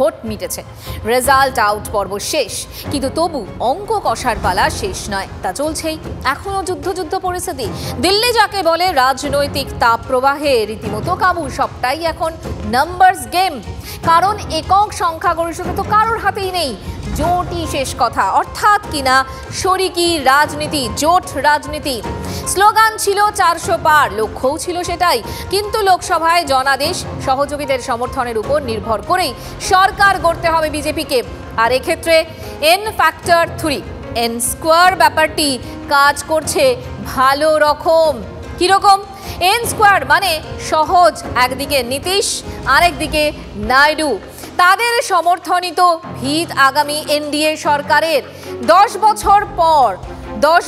Vote মিটেছে, result out পর্ব শেষ, কিন্তু তবু অঙ্ক কষার পালা শেষ নয়, তা চলছেই। এখনো যুদ্ধ পরিস্থিতি। দিল্লি যাকে বলে রাজনৈতিক তাপ প্রবাহে রীতিমতো কাবু। সবটাই এখন নাম্বারস গেম, কারণ একক সংখ্যাগরিষ্ঠতা তো কারোর হাতেই নেই। জোটই শেষ কথা, অর্থাৎ কিনা শরিকি রাজনীতি, জোট রাজনীতি। স্লোগান ছিল 400 পার, লক্ষ্যও ছিল সেটাই, কিন্তু লোকসভায় জনাদেশ সহযোগীদের সমর্থনের উপর নির্ভর করেই সরকার গড়তে হবে বিজেপিকে। আর এক্ষেত্রে এন ফ্যাক্টর 3, এন স্কোয়ার ব্যাপারটি কাজ করছে ভালো রকম। কিরকম? এন স্কোয়ার মানে সহজ, একদিকে নীতিশ, আরেকদিকে নাইডু। তাদের সমর্থনিত ভিত আগামী এনডিএ সরকারের। 10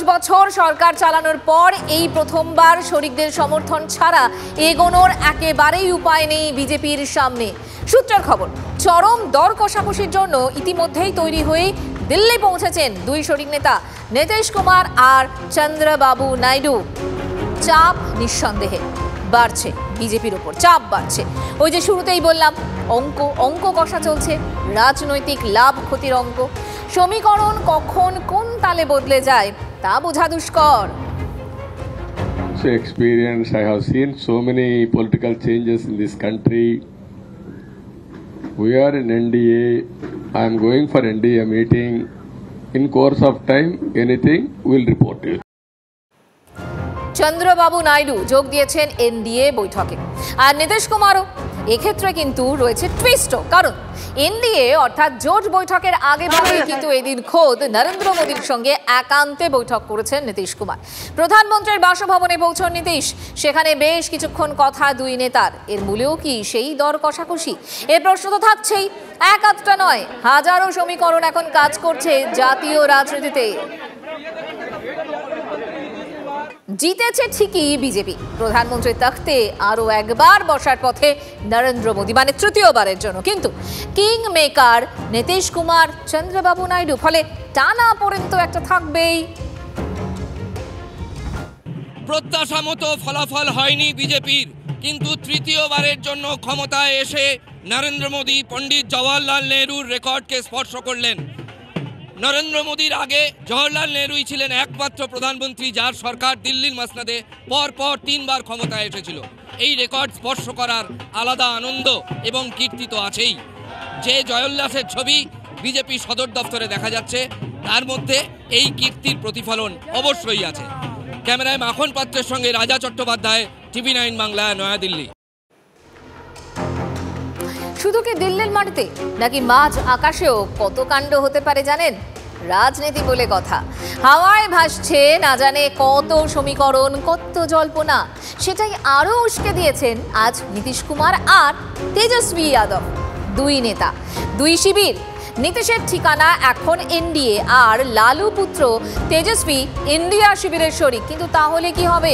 বছর সরকার চালানোর পর এই প্রথমবার শরিকদের সমর্থন ছাড়া এগোনোর একেবারেই উপায় নেই বিজেপির সামনে। সূত্রের খবর, চরম দর কষাকষির জন্য ইতিমধ্যেই তৈরি হয়ে দিল্লি পৌঁছেছেন দুই শরিক নেতা নীতিশ কুমার আর চন্দ্রবাবু নাইডু। চাপ নিঃসন্দেহে বাড়ছে, বিজেপির ওপর চাপ বাড়ছে। ওই যে শুরুতেই বললাম, অঙ্ক কষা চলছে, রাজনৈতিক লাভ ক্ষতির অঙ্ক। সমীকরণ কখন কোন তালে বদলে যায় তা বোঝা দুষ্কর। Experience, I have seen so many political changes in this country. We are in NDA. I am going for NDA meeting. In course of time, anything will report to you. Chandrababu Naidu যোগ দিয়েছেন এনডিএ বৈঠকে, আর নীতিশ কুমারও। এক্ষেত্রে কিন্তু রয়েছে টুইস্টও, কারণ NDA অর্থাৎ জোট বৈঠকের আগে ভাগেই কিন্তু এদিন খোদ নরেন্দ্র মোদীর সঙ্গে একান্তে বৈঠক করেছেন নীতিশ কুমার। প্রধানমন্ত্রীর বাসভবনে পৌঁছন নীতিশ, সেখানে বেশ কিছুক্ষণ কথা দুই নেতার। এর মূলেও কি সেই দর কষাকষি? এ প্রশ্ন তো থাকছেই। এক আধটা নয়, হাজারো সমীকরণ এখন কাজ করছে জাতীয় রাজনীতিতে। জিতেছে ঠিকই বিজেপি, প্রধানমন্ত্রীর তখ্তে আরো একবার বসার পথে নরেন্দ্র মোদী, মানে তৃতীয়বারের জন্য। কিন্তু কিং মেকার নীতিশ কুমার, চন্দ্রবাবু নাইডু, ফলে টানা পড়েন তো একটা থাকবেই। প্রত্যাশা মতো ফলাফল হয়নি বিজেপির, কিন্তু তৃতীয়বারের জন্য ক্ষমতায় এসে নরেন্দ্র মোদী পণ্ডিত জওয়াহরলাল নেহরুর রেকর্ডকে স্পর্শ করলেন। নরেন্দ্র মোদীর আগে জওয়াহরলাল নেহরুই ছিলেন একমাত্র প্রধানমন্ত্রী যার সরকার দিল্লির মসনদে পরপর 3 বার ক্ষমতায় এসেছিল। এই রেকর্ড স্পর্শ করার আলাদা আনন্দ এবং কীর্তি তো আছেই। যে জয়োল্লাসের ছবি বিজেপি সদর দফতরে দেখা যাচ্ছে, তার মধ্যে এই কীর্তির প্রতিফলন অবশ্যই আছে। ক্যামেরায় মাখন পাত্রের সঙ্গে রাজা চট্টোপাধ্যায়, TV9 বাংলা, নয়াদিল্লি। শুধু কি দিল্লির মাটিতে, নাকি মাঝ আকাশেও কত কাণ্ড হতে পারে জানেন? রাজনীতি বলে কথা, হাওয়ায় ভাসছে না জানে কত সমীকরণ, কত জল্পনা। সেটাই আরও উস্কে দিয়েছেন আজ নীতিশ কুমার আর তেজস্বী যাদব, দুই নেতা, দুই শিবির। নীতিশের ঠিকানা এখন এনডিএ, আর লালু পুত্র তেজস্বী ইন্ডিয়া শিবিরের শরিক। কিন্তু তাহলে কি হবে?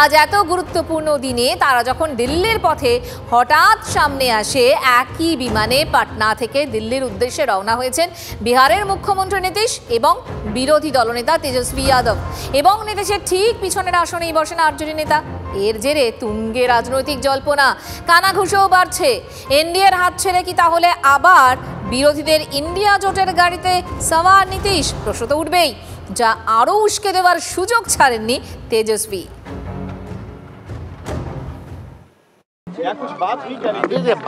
আজ এত গুরুত্বপূর্ণ দিনে তারা যখন দিল্লির পথে হঠাৎ সামনে আসে, একই বিমানে পাটনা থেকে দিল্লির উদ্দেশ্যে রওনা হয়েছেন বিহারের মুখ্যমন্ত্রী নীতিশ এবং বিরোধী দলনেতা তেজস্বী যাদব। এবং নীতিশের ঠিক পিছনের আসনেই বসেন আরজেডি নেতা। এর জেরে তুঙ্গে রাজনৈতিক জল্পনা, কানাঘুষোও বাড়ছে। এনডিএর হাত ছেড়ে কি তাহলে আবার বিরোধীদের ইন্ডিয়া জোটের গাড়িতে সওয়ার নীতিশ? প্রশ্ন তো উঠবেই, যা আরও উস্কে দেওয়ার সুযোগ ছাড়েননি তেজস্বী।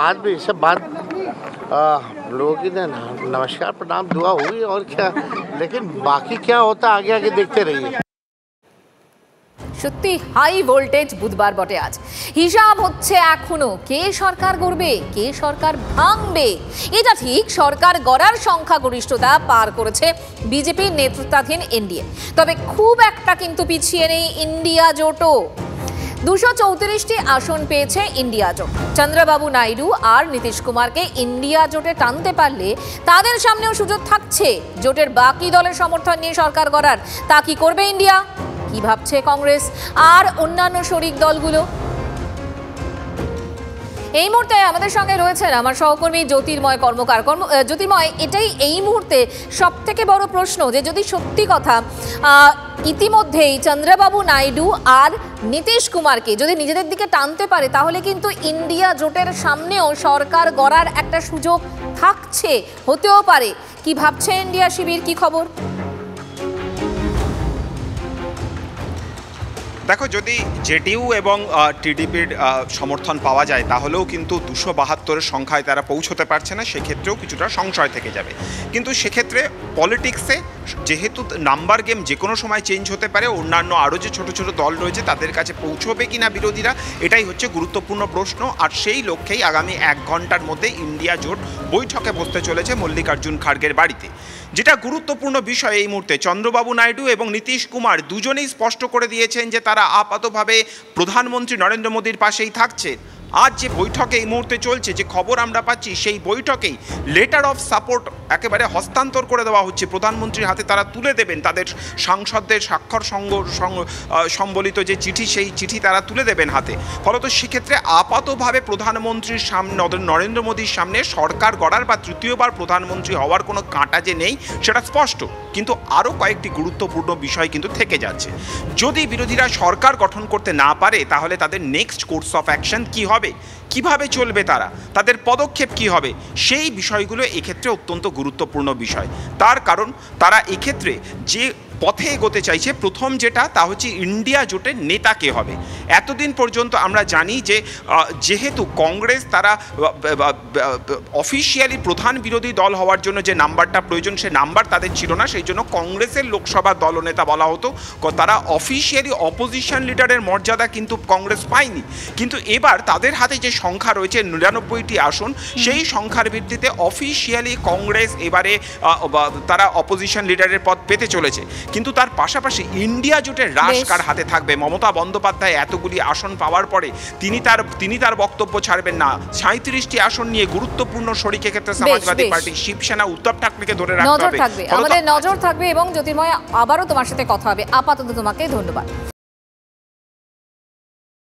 बात भी सब बात लोगों की नमस्कार प्रणाम दुआ हुई और क्या, लेकिन बाकी क्या होता आगे आगे देखते रहिए। সত্যি হাই ভোল্টেজ বুধবার বটে আজ। হিসাব হচ্ছে এখনো কে সরকার গড়বে, কে সরকার ভাঙবে। এটা ঠিক, সরকার গড়ার সংখ্যাগরিষ্ঠতা পার করেছে বিজেপির নেতৃত্বাধীন এনডিএ। তবে খুব একটা কিন্তু পিছিয়ে নেই ইন্ডিয়া জোটও। 234টি আসন পেয়েছে ইন্ডিয়া জোট। চন্দ্রবাবু নাইডু আর নীতিশ কুমারকে ইন্ডিয়া জোটে টানতে পারলে তাদের সামনেও সুযোগ থাকছে জোটের বাকি দলের সমর্থন নিয়ে সরকার গড়ার। তা কি করবে ইন্ডিয়া? কি ভাবছে কংগ্রেস আর অন্যান্য শরিক দলগুলো? এই মুহূর্তে আমাদের সঙ্গে রয়েছেন আমার সহকর্মী জ্যোতির্ময় কর্মকার। জ্যোতির্ময়, এটাই এই মুহূর্তে সব থেকে বড় প্রশ্ন যে যদি সত্যি কথা ইতিমধ্যেই চন্দ্রবাবু নাইডু আর নীতিশ কুমারকে যদি নিজেদের দিকে টানতে পারে, তাহলে কিন্তু ইন্ডিয়া জোটের সামনেও সরকার গড়ার একটা সুযোগ থাকছে, হতেও পারে। কি ভাবছে ইন্ডিয়া শিবির, কি খবর? দেখো, যদি জেডিইউ এবং টিডিপির সমর্থন পাওয়া যায় তাহলেও কিন্তু 272-এর সংখ্যায় তারা পৌঁছতে পারছে না, সেক্ষেত্রেও কিছুটা সংশয় থেকে যাবে। কিন্তু সেক্ষেত্রে পলিটিক্সে যেহেতু নাম্বার গেম যে কোনো সময় চেঞ্জ হতে পারে, অন্যান্য আরও যে ছোট ছোট দল রয়েছে তাদের কাছে পৌঁছবে কিনা বিরোধীরা, এটাই হচ্ছে গুরুত্বপূর্ণ প্রশ্ন। আর সেই লক্ষ্যেই আগামী 1 ঘন্টার মধ্যে ইন্ডিয়া জোট বৈঠকে বসতে চলেছে মল্লিকার্জুন খাড়গের বাড়িতে। যেটা গুরুত্বপূর্ণ বিষয় এই মুহূর্তে, চন্দ্রবাবু নাইডু এবং নীতিশ কুমার দুজনেই স্পষ্ট করে দিয়েছেন যে তারা আপাতভাবে প্রধানমন্ত্রী নরেন্দ্র মোদীর পাশেই থাকছে। আজ যে বৈঠকে এই মুহূর্তে চলছে, যে খবর আমরা পাচ্ছি, সেই বৈঠকেই লেটার অফ সাপোর্ট একেবারে হস্তান্তর করে দেওয়া হচ্ছে, প্রধানমন্ত্রীর হাতে তারা তুলে দেবেন তাদের সাংসদদের স্বাক্ষর সম্বলিত যে চিঠি, সেই চিঠি তারা তুলে দেবেন হাতে। ফলত সেক্ষেত্রে আপাতভাবে প্রধানমন্ত্রীর সামনে, নরেন্দ্র মোদীর সামনে সরকার গড়ার বা তৃতীয়বার প্রধানমন্ত্রী হওয়ার কোনো কাঁটা যে নেই সেটা স্পষ্ট। কিন্তু আরও কয়েকটি গুরুত্বপূর্ণ বিষয় কিন্তু থেকে যাচ্ছে। যদি বিরোধীরা সরকার গঠন করতে না পারে, তাহলে তাদের নেক্সট কোর্স অফ অ্যাকশন কী হবে, কিভাবে চলবে তারা, তাদের পদক্ষেপ কি হবে, সেই বিষয়গুলো এক্ষেত্রে অত্যন্ত গুরুত্বপূর্ণ বিষয়। তার কারণ তারা এক্ষেত্রে যে পথে এগোতে চাইছে, প্রথম যেটা তা হচ্ছে ইন্ডিয়া জোটের নেতা কে হবে। এতদিন পর্যন্ত আমরা জানি যে যেহেতু কংগ্রেস তারা অফিসিয়ালি প্রধান বিরোধী দল হওয়ার জন্য যে নাম্বারটা প্রয়োজন সে নাম্বার তাদের ছিল না, সেই জন্য কংগ্রেসের লোকসভা দলনেতা বলা হতো, তারা অফিসিয়ালি অপোজিশন লিডারের মর্যাদা কিন্তু কংগ্রেস পায়নি। কিন্তু এবার তাদের হাতে যে সংখ্যা রয়েছে 99টি আসন, সেই সংখ্যার ভিত্তিতে অফিসিয়ালি কংগ্রেস এবারে তারা অপোজিশন লিডারের পদ পেতে চলেছে। কিন্তু তার পাশাপাশি ইন্ডিয়া জোটের রাশ কার হাতে থাকবে? মমতা বন্দ্যোপাধ্যায় এতগুলি আসন পাওয়ার পরে তিনি তার বক্তব্য ছাড়বেন না। 37টি আসন নিয়ে গুরুত্বপূর্ণ শরিক ক্ষেত্রে সমাজবাদী পার্টি, শিবসেনা, উদ্ধব ঠাকরেকে ধরে রাখতে হবে। আমাদের নজর থাকবে। এবং জ্যোতির্ময়, আবারও তোমার সাথে কথা হবে। আপাতত তোমাকে ধন্যবাদ।